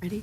Ready?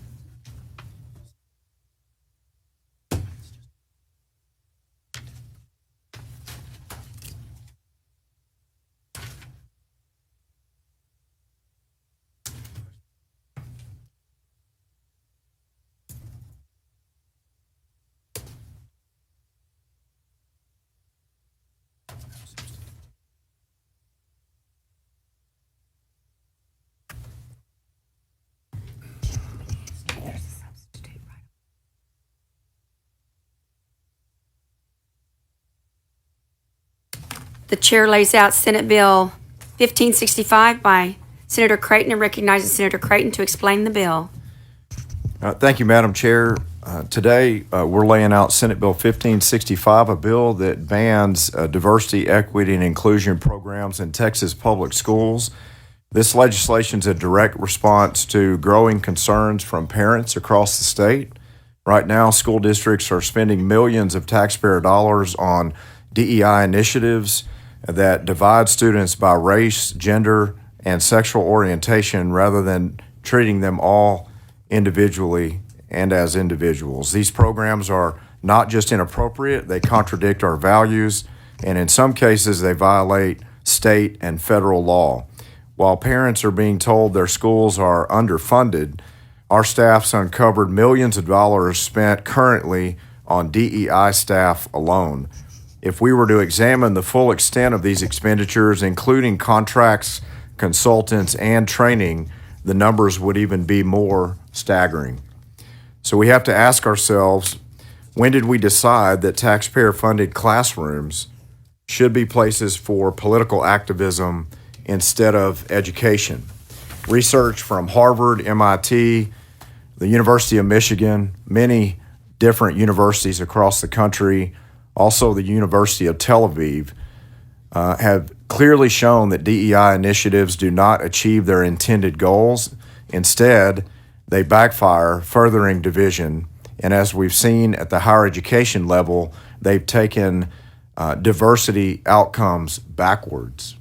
The chair lays out Senate Bill 1565 by Senator Creighton and recognizes Senator Creighton to explain the bill. Thank you, Madam Chair. Today, we're laying out Senate Bill 1565, a bill that bans diversity, equity, and inclusion programs in Texas public schools. This legislation is a direct response to growing concerns from parents across the state. Right now, school districts are spending millions of taxpayer dollars on DEI initiatives that divide students by race, gender, and sexual orientation rather than treating them all individually and as individuals. These programs are not just inappropriate, they contradict our values, and in some cases, they violate state and federal law. While parents are being told their schools are underfunded, our staff's uncovered millions of dollars spent currently on DEI staff alone. If we were to examine the full extent of these expenditures, including contracts, consultants, and training, the numbers would even be more staggering. So we have to ask ourselves, when did we decide that taxpayer-funded classrooms should be places for political activism instead of education? Research from Harvard, MIT, the University of Michigan, many different universities across the country, also the University of Tel Aviv, have clearly shown that DEI initiatives do not achieve their intended goals. Instead, they backfire, furthering division. And as we've seen at the higher education level, they've taken diversity outcomes backwards.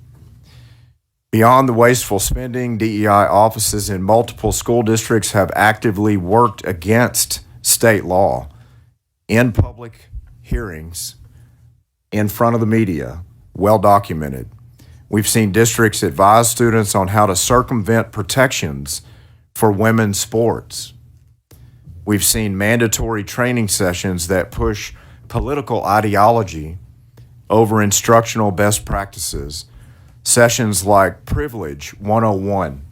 Beyond the wasteful spending, DEI offices in multiple school districts have actively worked against state law in public hearings, in front of the media, well documented. We've seen districts advise students on how to circumvent protections for women's sports. We've seen mandatory training sessions that push political ideology over instructional best practices, sessions like Privilege 101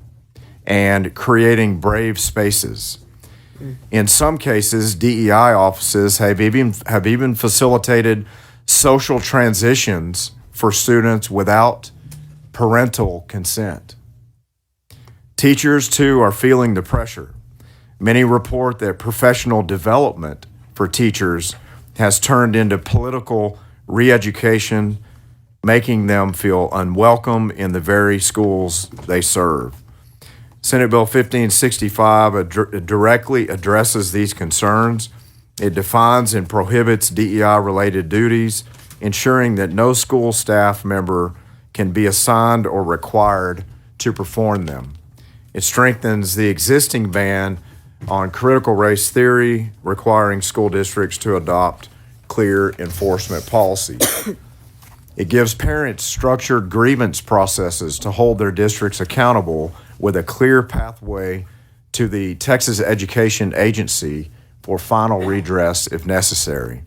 and Creating Brave Spaces. In some cases, DEI offices have even facilitated social transitions for students without parental consent. Teachers, too, are feeling the pressure. Many report that professional development for teachers has turned into political re-education, making them feel unwelcome in the very schools they serve. Senate Bill 1565 directly addresses these concerns. It defines and prohibits DEI-related duties, ensuring that no school staff member can be assigned or required to perform them. It strengthens the existing ban on critical race theory, requiring school districts to adopt clear enforcement policies. It gives parents structured grievance processes to hold their districts accountable with a clear pathway to the Texas Education Agency for final redress if necessary.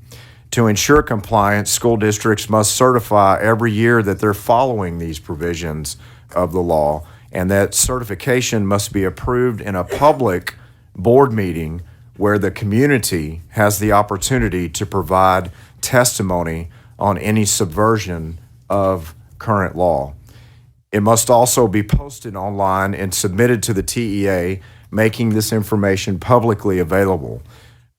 To ensure compliance, school districts must certify every year that they're following these provisions of the law, and that certification must be approved in a public board meeting where the community has the opportunity to provide testimony on any subversion of current law. It must also be posted online and submitted to the TEA, making this information publicly available.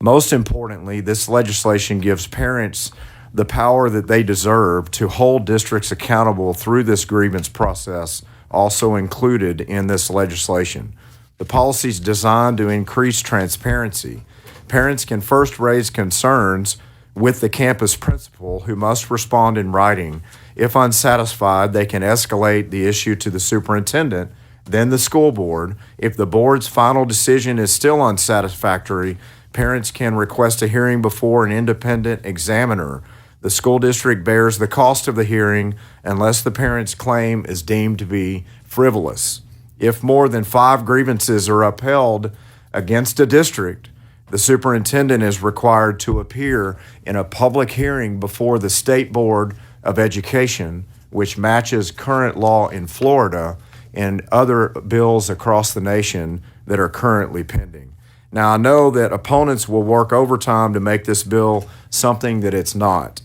Most importantly, this legislation gives parents the power that they deserve to hold districts accountable through this grievance process, also included in this legislation. The policy is designed to increase transparency. Parents can first raise concerns with the campus principal, who must respond in writing. If unsatisfied, they can escalate the issue to the superintendent, then the school board. If the board's final decision is still unsatisfactory, parents can request a hearing before an independent examiner. The school district bears the cost of the hearing unless the parent's claim is deemed to be frivolous. If more than 5 grievances are upheld against a district, the superintendent is required to appear in a public hearing before the State Board of Education, which matches current law in Florida and other bills across the nation that are currently pending. Now, I know that opponents will work overtime to make this bill something that it's not.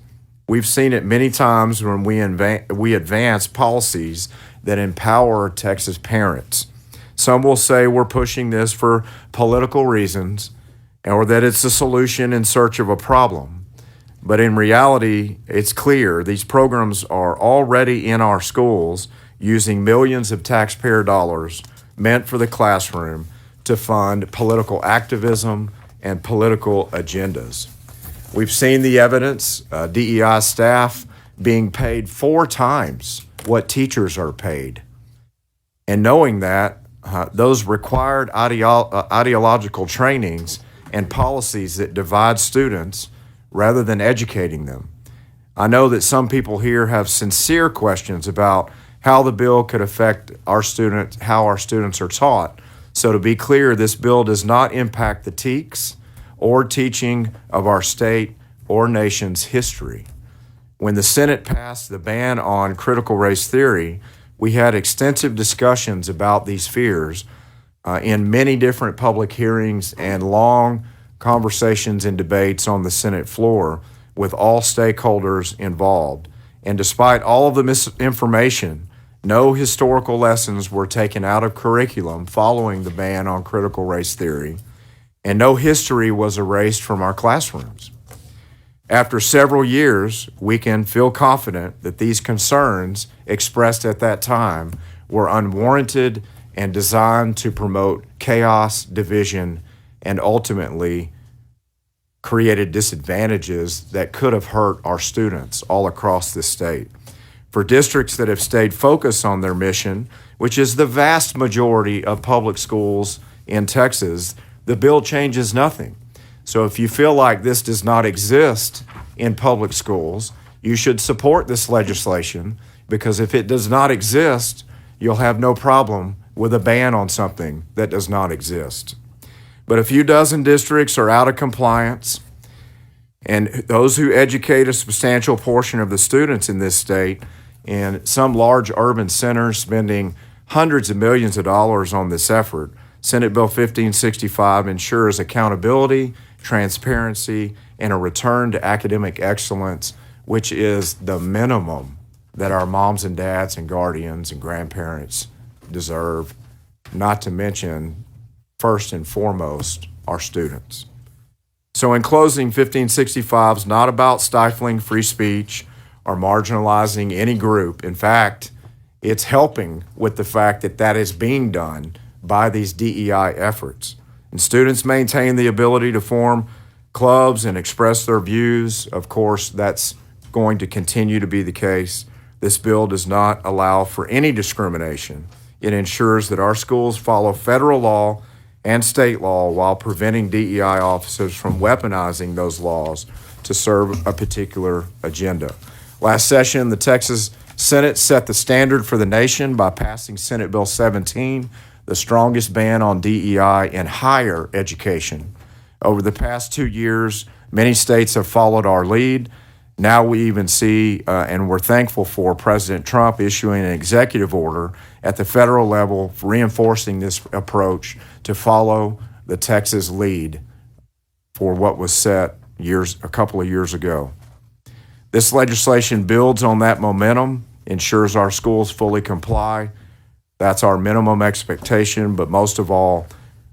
We've seen it many times when we advance policies that empower Texas parents. Some will say we're pushing this for political reasons or that it's a solution in search of a problem. But in reality, it's clear these programs are already in our schools using millions of taxpayer dollars meant for the classroom to fund political activism and political agendas. We've seen the evidence, DEI staff being paid 4 times what teachers are paid. And knowing that, those required ideological trainings and policies that divide students rather than educating them. I know that some people here have sincere questions about how the bill could affect our students, how our students are taught. So to be clear, this bill does not impact the TEKS or teaching of our state or nation's history. When the Senate passed the ban on critical race theory, we had extensive discussions about these fears in many different public hearings and long conversations and debates on the Senate floor with all stakeholders involved. And despite all of the misinformation, no historical lessons were taken out of curriculum following the ban on critical race theory, and no history was erased from our classrooms. After several years, we can feel confident that these concerns expressed at that time were unwarranted and designed to promote chaos, division, and ultimately created disadvantages that could have hurt our students all across the state. For districts that have stayed focused on their mission, which is the vast majority of public schools in Texas, the bill changes nothing. So if you feel like this does not exist in public schools, you should support this legislation, because if it does not exist, you'll have no problem with a ban on something that does not exist. But a few dozen districts are out of compliance, and those who educate a substantial portion of the students in this state, and some large urban centers spending hundreds of millions of dollars on this effort, Senate Bill 1565 ensures accountability, transparency, and a return to academic excellence, which is the minimum that our moms and dads and guardians and grandparents deserve, not to mention, first and foremost, our students. So in closing, 1565 is not about stifling free speech or marginalizing any group. In fact, it's helping with the fact that that is being done by these DEI efforts. And students maintain the ability to form clubs and express their views. Of course, that's going to continue to be the case. This bill does not allow for any discrimination. It ensures that our schools follow federal law and state law while preventing DEI officers from weaponizing those laws to serve a particular agenda. Last session, the Texas Senate set the standard for the nation by passing Senate Bill 17, the strongest ban on DEI in higher education. Over the past 2 years, many states have followed our lead. Now we even see, and we're thankful for, President Trump issuing an executive order at the federal level reinforcing this approach to follow the Texas lead for what was set a couple of years ago. This legislation builds on that momentum, ensures our schools fully comply. That's our minimum expectation, but most of all,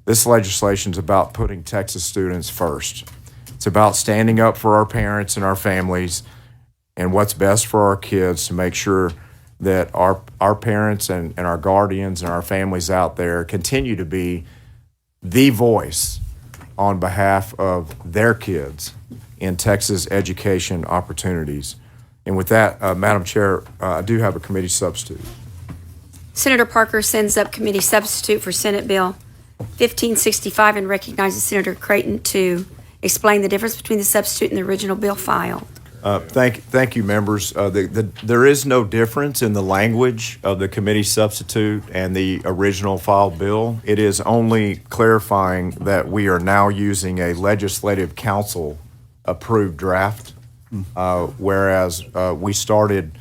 this legislation is about putting Texas students first. It's about standing up for our parents and our families and what's best for our kids to make sure that our parents and our guardians and our families out there continue to be the voice on behalf of their kids in Texas education opportunities. And with that, Madam Chair, I do have a committee substitute. Senator Parker sends up committee substitute for Senate Bill 1565 and recognizes Senator Creighton to explain the difference between the substitute and the original bill filed. Thank you, members. There is no difference in the language of the committee substitute and the original filed bill. It is only clarifying that we are now using a legislative council approved draft, whereas we started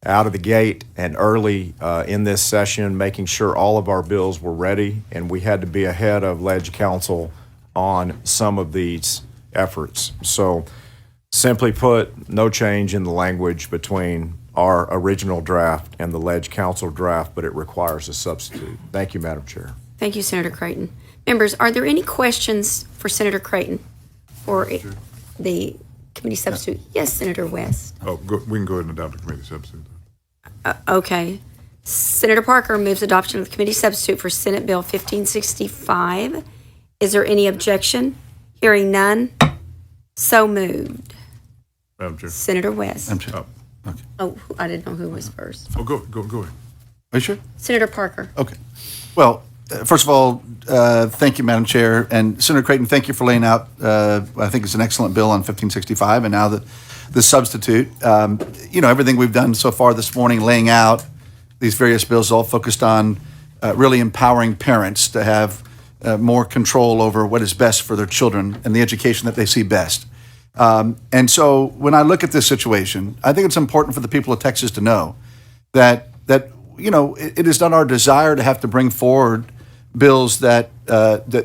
out of the gate and early in this session, making sure all of our bills were ready, and we had to be ahead of Leg Council on some of these efforts. So, simply put, no change in the language between our original draft and the Leg Council draft, but it requires a substitute. Thank you, Madam Chair. Thank you, Senator Creighton. Members, are there any questions for Senator Creighton for the committee substitute? Yes, Senator West. We can go ahead and adopt the committee substitute. Okay. Senator Parker moves adoption of the committee substitute for Senate Bill 1565. Is there any objection? Hearing none, so moved. Madam Chair. Senator West. Madam Chair. Okay. Oh, I didn't know who was first. Oh, go ahead. Are you sure? Senator Parker. Okay. Well, first of all, thank you, Madam Chair. And Senator Creighton, thank you for laying out, I think it's an excellent bill on 1565, and now the substitute. Everything we've done so far this morning, laying out these various bills, all focused on really empowering parents to have more control over what is best for their children and the education that they see best. And so when I look at this situation, I think it's important for the people of Texas to know that it is not our desire to have to bring forward bills that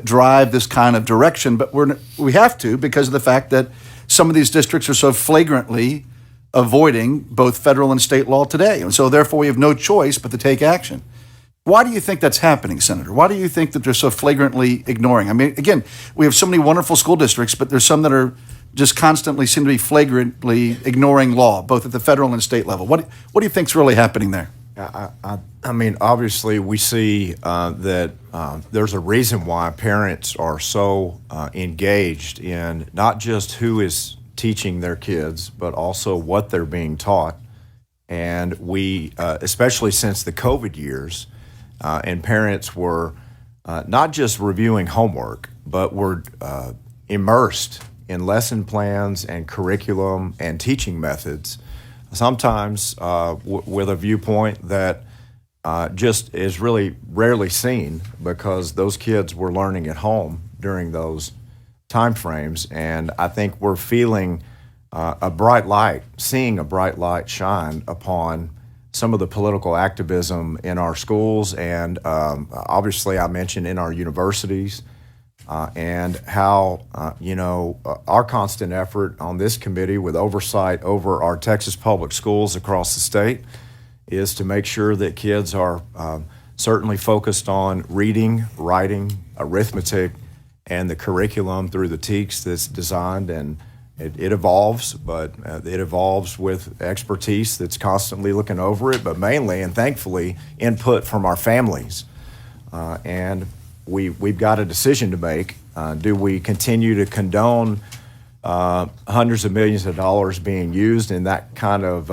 drive this kind of direction, but we have to because of the fact that some of these districts are so flagrantly avoiding both federal and state law today. And so therefore we have no choice but to take action. Why do you think that's happening, Senator? Why do you think that they're so flagrantly ignoring? I mean, again, we have so many wonderful school districts, but there's some that are just constantly seem to be flagrantly ignoring law, both at the federal and state level. What do you think's really happening there? I mean, obviously, we see that there's a reason why parents are so engaged in not just who is teaching their kids, but also what they're being taught. And we, especially since the COVID years, and parents were not just reviewing homework, but were immersed in lesson plans and curriculum and teaching methods, sometimes with a viewpoint that just is really rarely seen because those kids were learning at home during those time frames. And I think we're feeling seeing a bright light shine upon some of the political activism in our schools and obviously I mentioned in our universities and how, our constant effort on this committee with oversight over our Texas public schools across the state is to make sure that kids are certainly focused on reading, writing, arithmetic, and the curriculum through the TEKS that's designed, and it evolves, but it evolves with expertise that's constantly looking over it, but mainly and thankfully input from our families. And we've got a decision to make. Do we continue to condone hundreds of millions of dollars being used in that kind of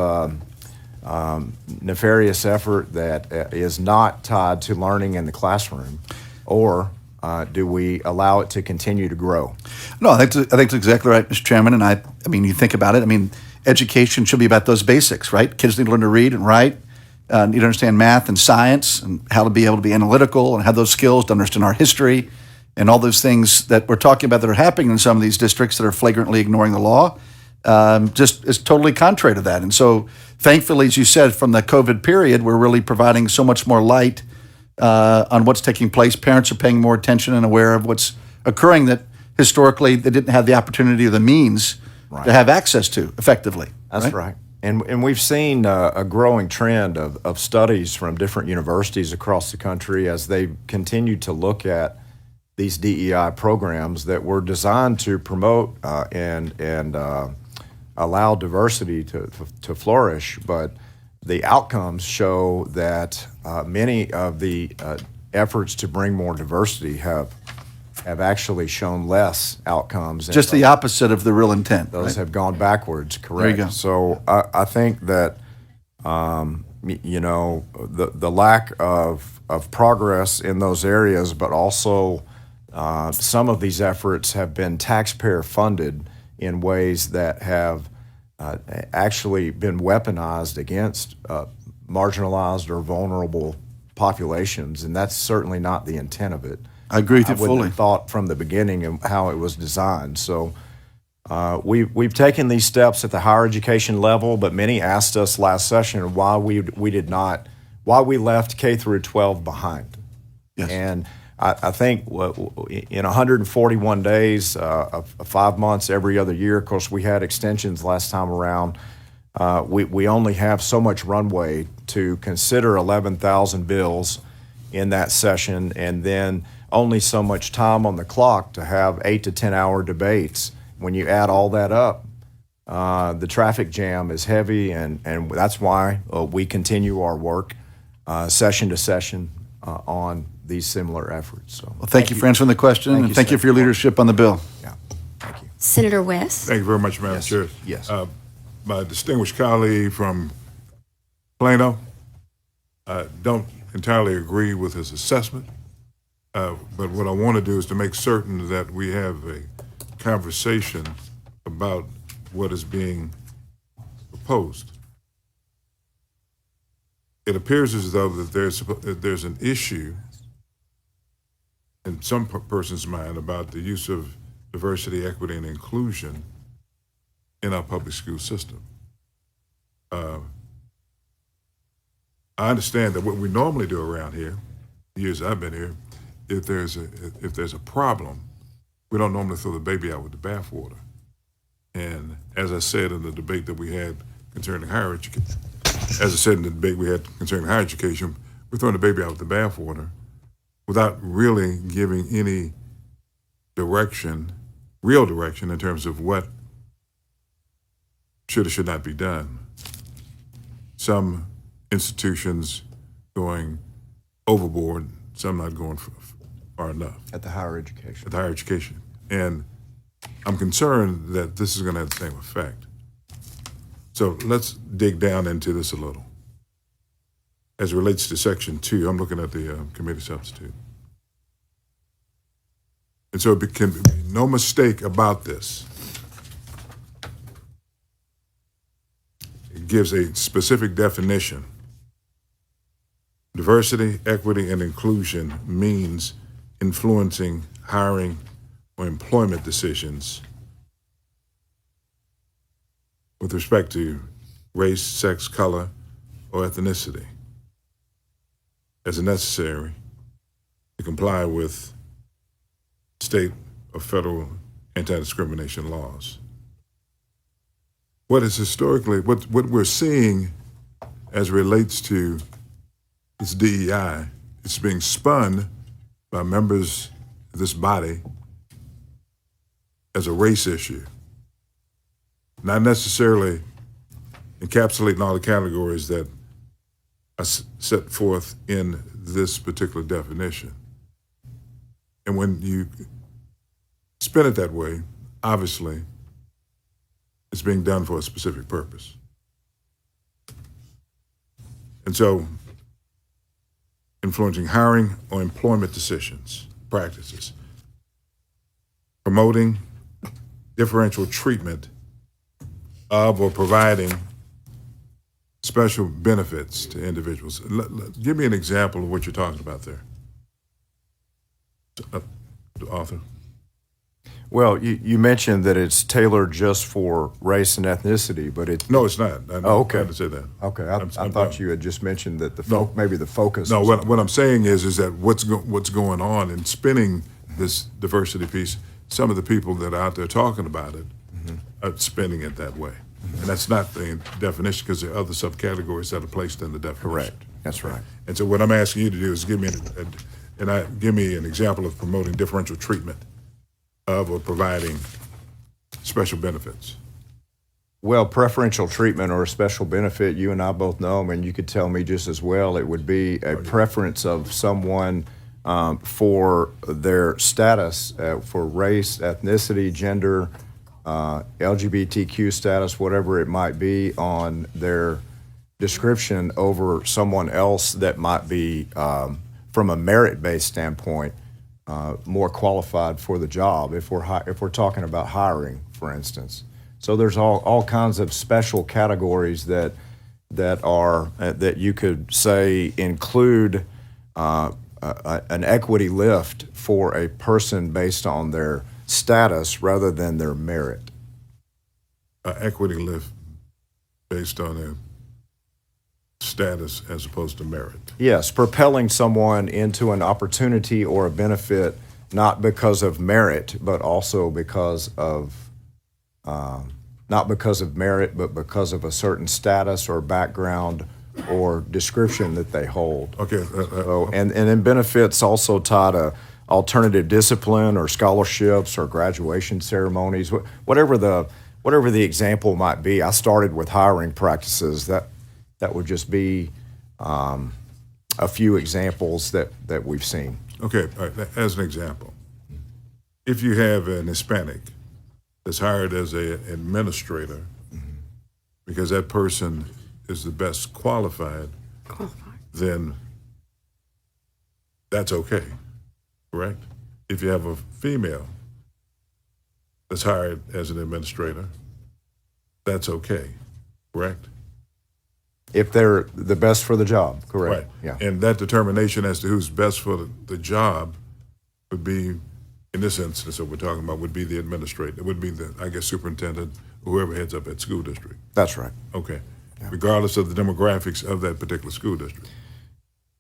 nefarious effort that is not tied to learning in the classroom, or do we allow it to continue to grow? No, I think that's exactly right, Mr. Chairman. And I mean, you think about it. I mean, education should be about those basics, right? Kids need to learn to read and write, need to understand math and science, and how to be able to be analytical and have those skills to understand our history and all those things that we're talking about that are happening in some of these districts that are flagrantly ignoring the law. Just is totally contrary to that. And so, thankfully, as you said, from the COVID period, we're really providing so much more light on what's taking place. Parents are paying more attention and aware of what's occurring that historically they didn't have the opportunity or the means to have access to effectively. That's right. And we've seen a growing trend of studies from different universities across the country as they continue to look at these DEI programs that were designed to promote and allow diversity to flourish, but the outcomes show that many of the efforts to bring more diversity have actually shown less outcomes. Just the opposite of the real intent. Those right? have gone backwards, correct. There you go. So I think that the lack of progress in those areas, but also some of these efforts have been taxpayer funded in ways that have actually been weaponized against marginalized or vulnerable populations, and that's certainly not the intent of it. I agree with you I wouldn't fully. have thought from the beginning of how it was designed. So we've taken these steps at the higher education level, but many asked us last session why we left K through 12 behind. Yes. And I think in 141 days, 5 months every other year, of course, we had extensions last time around. We only have so much runway to consider 11,000 bills in that session, and then only so much time on the clock to have 8 to 10 hour debates. When you add all that up, the traffic jam is heavy, and that's why we continue our work session to session on these similar efforts. So, Well, thank you for answering the question, and thank you for your leadership on the bill. Yeah, thank you. Senator West. Thank you very much, Madam Chair. Yes. My distinguished colleague from Plano, I don't entirely agree with his assessment, but what I want to do is to make certain that we have a conversation about what is being proposed. It appears as though that there's an issue in some person's mind about the use of diversity, equity, and inclusion in our public school system. I understand that what we normally do around here, the years I've been here, if there's a problem, we don't normally throw the baby out with the bathwater. And as I said in the debate that we had concerning higher education, we're throwing the baby out with the bathwater without really giving any real direction in terms of what should or should not be done. Some institutions going overboard, some not going far enough. At the higher education. At the higher education. And I'm concerned that this is going to have the same effect. So let's dig down into this a little. As it relates to Section 2, I'm looking at the committee substitute. And so it can be no mistake about this. It gives a specific definition. Diversity, equity, and inclusion means influencing hiring or employment decisions with respect to race, sex, color, or ethnicity as necessary to comply with state or federal anti-discrimination laws. What we're seeing as it relates to this DEI, it's being spun by members of this body as a race issue, not necessarily encapsulating all the categories that are set forth in this particular definition. And when you spin it that way, obviously, it's being done for a specific purpose. And so, influencing hiring or employment decisions, practices, promoting differential treatment of or providing special benefits to individuals. Give me an example of what you're talking about there. The author. Well, you mentioned that it's tailored just for race and ethnicity, but it's No, it's not. okay. I had to say that. okay. I thought you had just mentioned that maybe the focus. No, was- what I'm saying is that what's going on in spinning this diversity piece, some of the people that are out there talking about it are spinning it that way. And that's not the definition because there are other subcategories that are placed in the definition. Correct. That's right. And so what I'm asking you to do is give me an example of promoting differential treatment of or providing special benefits. Well, preferential treatment or a special benefit, you and I both know, I mean, you could tell me just as well, it would be a preference of someone for their status, for race, ethnicity, gender, LGBTQ status, whatever it might be, on their description over someone else that might be, from a merit-based standpoint, more qualified for the job. If we're talking about hiring, for instance, so there's all kinds of special categories that you could say include an equity lift for a person based on their status rather than their merit. Equity lift based on their status as opposed to merit. Yes, propelling someone into an opportunity or a benefit not because of merit, but also because of not because of merit, but because of a certain status or background or description that they hold. Okay. And then benefits also tie to alternative discipline or scholarships or graduation ceremonies, whatever the example might be. I started with hiring practices. That would just be a few examples that we've seen. Okay, all right, as an example, if you have an Hispanic that's hired as an administrator because that person is the best qualified, then that's okay, correct? If you have a female that's hired as an administrator, that's okay, correct? If they're the best for the job, correct? Right. Yeah. And that determination as to who's best for the job would be, in this instance that we're talking about, would be the administrator. It would be the, I guess, superintendent, or whoever heads up that school district. That's right. Okay. Yeah. Regardless of the demographics of that particular school district.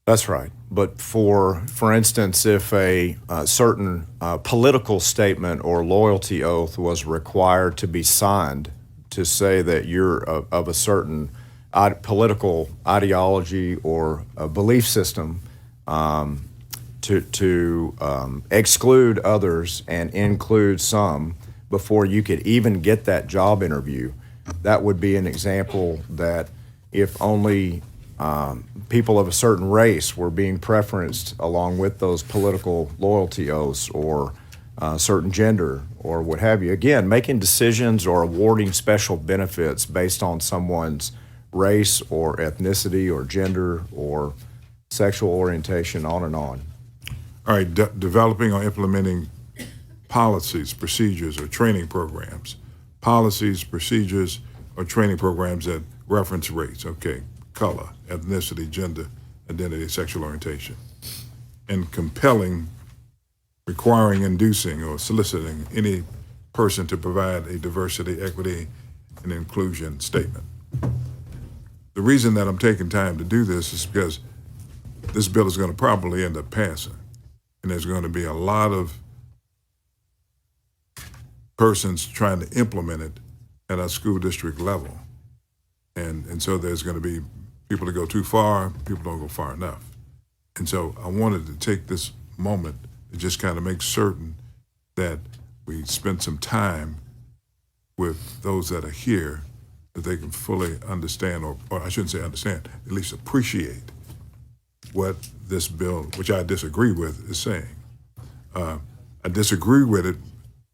That's right. But for instance, if a certain political statement or loyalty oath was required to be signed to say that you're of a certain political ideology or a belief system, to exclude others and include some before you could even get that job interview, that would be an example that if only people of a certain race were being preferenced along with those political loyalty oaths or certain gender or what have you. Again, making decisions or awarding special benefits based on someone's race or ethnicity or gender or sexual orientation, on and on. All right, developing or implementing policies, procedures, or training programs. Policies, procedures, or training programs that reference race, okay, color, ethnicity, gender, identity, sexual orientation. And compelling, requiring, inducing, or soliciting any person to provide a diversity, equity, and inclusion statement. The reason that I'm taking time to do this is because this bill is going to probably end up passing. And there's going to be a lot of persons trying to implement it at a school district level. And so there's going to be people that go too far, people don't go far enough. And so I wanted to take this moment to just kind of make certain that we spend some time with those that are here that they can fully understand, or I shouldn't say understand, at least appreciate what this bill, which I disagree with, is saying. I disagree with it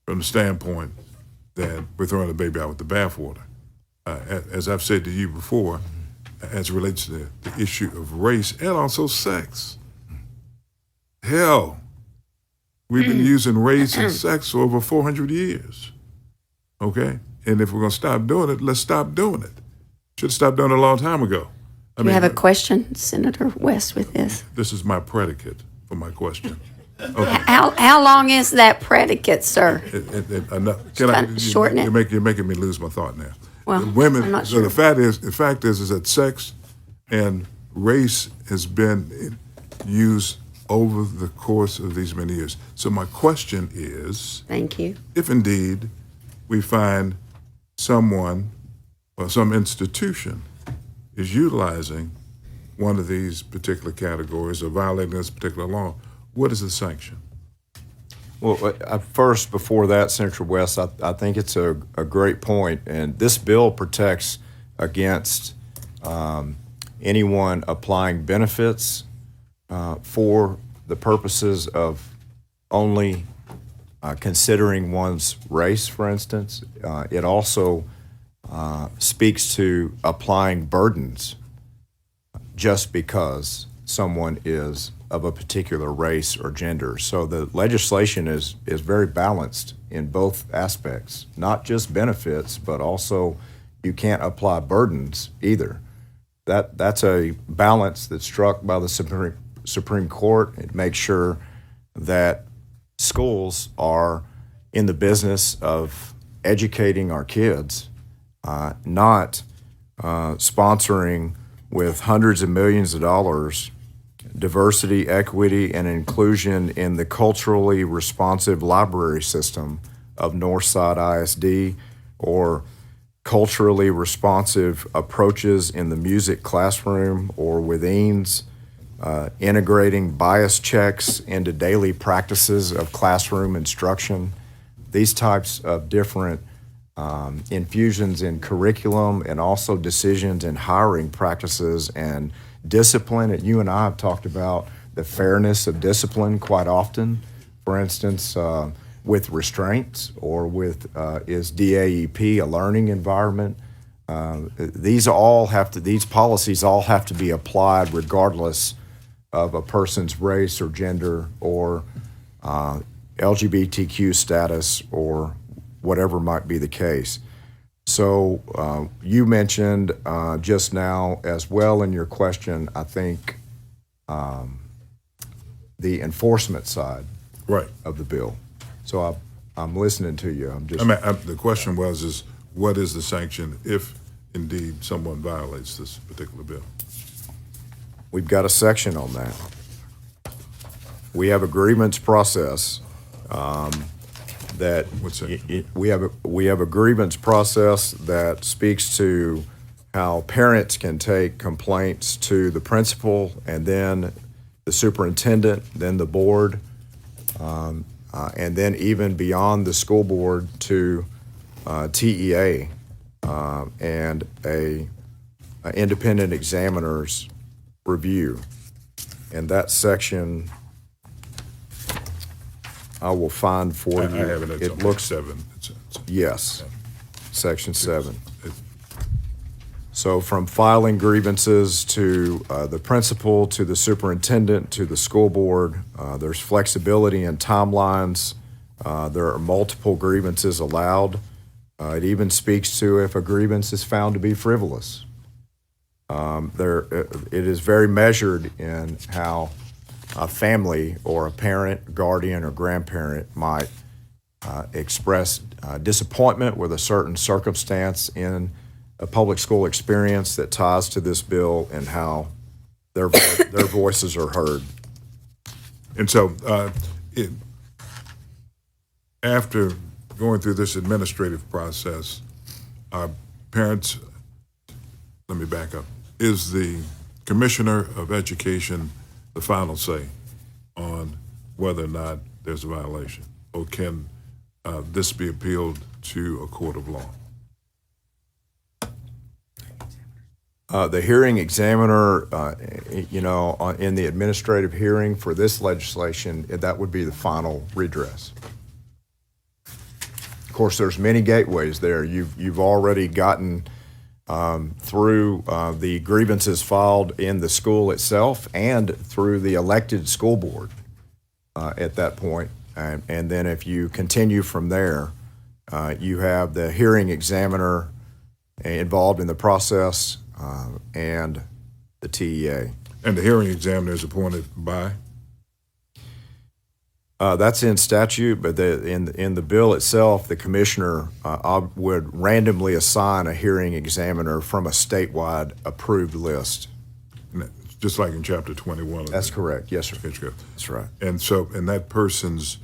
from the standpoint that we're throwing the baby out with the bathwater. As I've said to you before, as it relates to the issue of race and also sex. Hell, we've been using race and sex for over 400 years, okay? And if we're going to stop doing it, let's stop doing it. Should have stopped doing it a long time ago. Do you have a question, Senator West, with this? This is my predicate for my question. Okay. How long is that predicate, sir? Shorten it. You're making me lose my thought now. Well, women. I'm not so sure. the fact is that sex and race has been used over the course of these many years. So my question is, Thank you. if indeed we find someone or some institution is utilizing one of these particular categories or violating this particular law, what is the sanction? Well, first, before that, Senator West, I think it's a great point, and this bill protects against anyone applying benefits for the purposes of only considering one's race, for instance. It also speaks to applying burdens just because someone is of a particular race or gender. So the legislation is very balanced in both aspects, not just benefits, but also you can't apply burdens either. That's a balance that's struck by the Supreme Court. It makes sure that schools are in the business of educating our kids, not sponsoring with hundreds of millions of dollars diversity, equity, and inclusion in the culturally responsive library system of Northside ISD, or culturally responsive approaches in the music classroom or with Eanes, integrating bias checks into daily practices of classroom instruction. These types of different infusions in curriculum and also decisions in hiring practices and discipline. And you and I have talked about the fairness of discipline quite often. For instance, with restraints or with is DAEP a learning environment? These policies all have to be applied regardless of a person's race or gender or LGBTQ status or whatever might be the case. So you mentioned just now as well in your question, I think, the enforcement side of the bill. So I'm listening to you. The question is what is the sanction if indeed someone violates this particular bill? We've got a section on that. We have a grievance process. We have a grievance process that speaks to how parents can take complaints to the principal and then the superintendent, then the board, and then even beyond the school board to TEA and a independent examiner's review. And that section I will find for you. I have it. It looks 7. Yes, Section 7. So from filing grievances to the principal, to the superintendent, to the school board, there's flexibility in timelines. There are multiple grievances allowed. It even speaks to if a grievance is found to be frivolous. It is very measured in how a family or a parent, guardian, or grandparent might express disappointment with a certain circumstance in a public school experience that ties to this bill and how their voices are heard. And so after going through this administrative process, parents, let me back up, is the Commissioner of Education the final say on whether or not there's a violation, or can this be appealed to a court of law? The hearing examiner, in the administrative hearing for this legislation, that would be the final redress. Of course, there's many gateways there. You've already gotten through the grievances filed in the school itself and through the elected school board at that point. And then if you continue from there, you have the hearing examiner involved in the process and the TEA. And the hearing examiner is appointed by? That's in statute, but in the bill itself, the commissioner would randomly assign a hearing examiner from a statewide approved list. Just like in Chapter 21. That's correct. Yes, sir. That's right. And that person's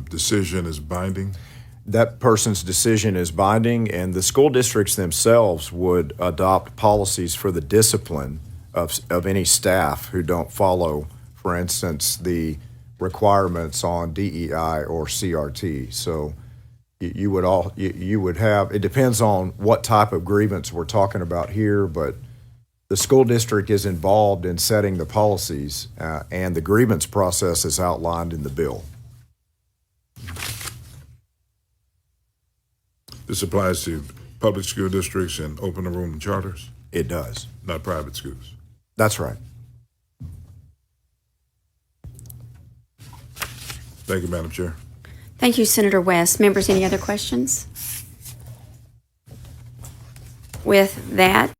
decision is binding? That person's decision is binding, and the school districts themselves would adopt policies for the discipline of any staff who don't follow, for instance, the requirements on DEI or CRT. So you would have, it depends on what type of grievance we're talking about here, but the school district is involved in setting the policies, and the grievance process is outlined in the bill. This applies to public school districts and open enrollment charters? It does. Not private schools? That's right. Thank you, Madam Chair. Thank you, Senator West. Members, any other questions? With that,